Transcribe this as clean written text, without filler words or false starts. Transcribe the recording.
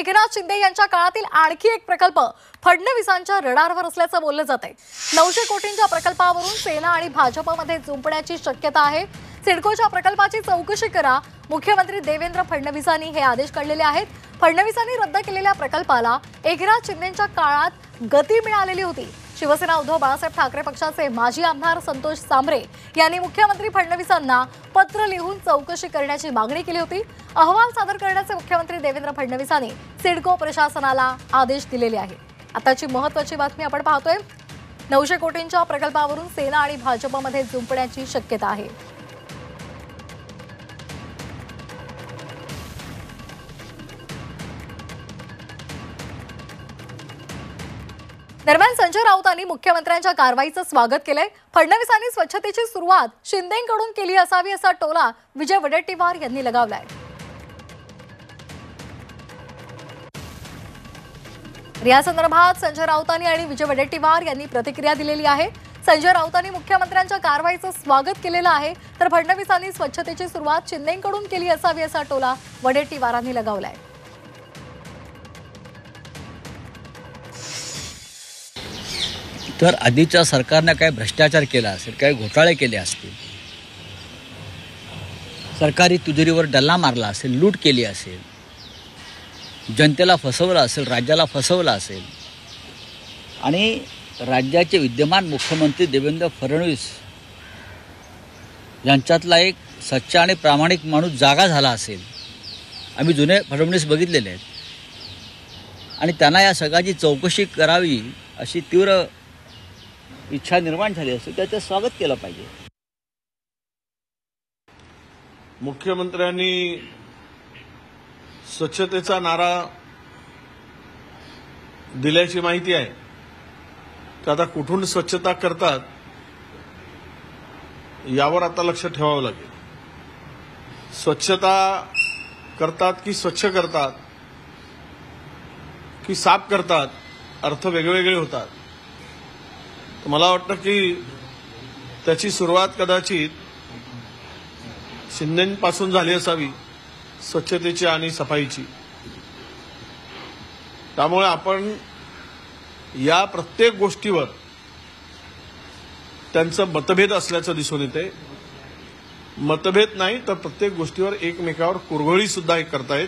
एकनाथ शिंदे यांच्या काळातील आणखी एक प्रकल्प फडणवीसांच्या रडारवर असल्याचं बोललं जातंय। 900 कोटींच्या प्रकल्पावरून सेना आणि भाजपमध्ये जुंपण्याची शक्यता आहे। सिडकोच्या प्रकल्पाची चौकशी करा, मुख्यमंत्री देवेंद्र फडणवीसांनी हे आदेश काढलेले आहेत। फडणवीसांनी रद्द केलेल्या प्रकल्पाला एकनाथ शिंदेंच्या काळात गती मिळालेली होती। शिवसेना उद्धव बाळासाहेब ठाकरे पक्षाचे माजी आमदार संतोष सांबरे यांनी मुख्यमंत्री फडणवीसांना पत्र लिहून चौकशी करण्याची मागणी केली होती। अहवाल सादर करण्याचे मुख्यमंत्री देवेंद्र फडणवीसांनी सिडको प्रशासनाला आदेश दिलेले आहे। आताची महत्त्वाची बातमी आपण पाहतोय। 900 कोटींच्या प्रकल्पावरून सेना आणि भाजपमध्ये जुंपण्याची शक्यता आहे। दरम्यान संजय राऊतांनी मुख्यमंत्र्यांच्या कारवाईचं स्वागत केलंय। फडणवीसांनी स्वच्छतेची सुरुवात शिंदेंकडून केली असावी असा टोला विजय वडेट्टीवार यांनी लगावलाय। या संदर्भात संजय राऊतांनी आणि विजय वडेट्टीवार यांनी प्रतिक्रिया दिलेली आहे। संजय राऊतांनी मुख्यमंत्र्यांच्या कारवाईचं स्वागत केलेलं आहे, तर फडणवीसांनी स्वच्छतेची सुरुवात शिंदेंकडून केली असावी असा टोला वडेट्टीवारांनी लगावलाय। तर आधीच्या सरकारने काय भ्रष्टाचार केला असेल, काय घोटाळे केले असतील, सरकारी तुजरीवर डल्ला मारला असेल, लूट केली असेल, जनतेला फसवलं असेल, राज्याला फसवलं असेल आणि राज्याचे विद्यमान मुख्यमंत्री देवेंद्र फडणवीस यांच्यातला एक सच्चा आणि प्रामाणिक माणूस जागा झाला असेल, आम्ही जुने फडणवीस बघितलेले आहेत आणि त्यांना या सगळ्याची चौकशी करावी अशी तीव्र इच्छा निर्माण झाली असेल, त्याचं स्वागत केलं पाहिजे। मुख्यमंत्र्यांनी स्वच्छतेचा नारा दिल्याची माहिती आहे, तर आता कुठून स्वच्छता करतात यावर आता लक्ष ठेवावं लागेल। स्वच्छता करतात की स्वच्छ करतात की साफ करतात, अर्थ वेगवेगळे होतात। मला वाटतं की त्याची सुरुवात कदाचित शिंदेंपासून झाली असावी, स्वच्छतेची आणि सफाईची। त्यामुळे आपण या प्रत्येक गोष्टीवर त्यांचं मतभेद असल्याचं दिसून येते। मतभेद नाही तर प्रत्येक गोष्टीवर एकमेकावर कुरघोडी सुद्धा करतायत।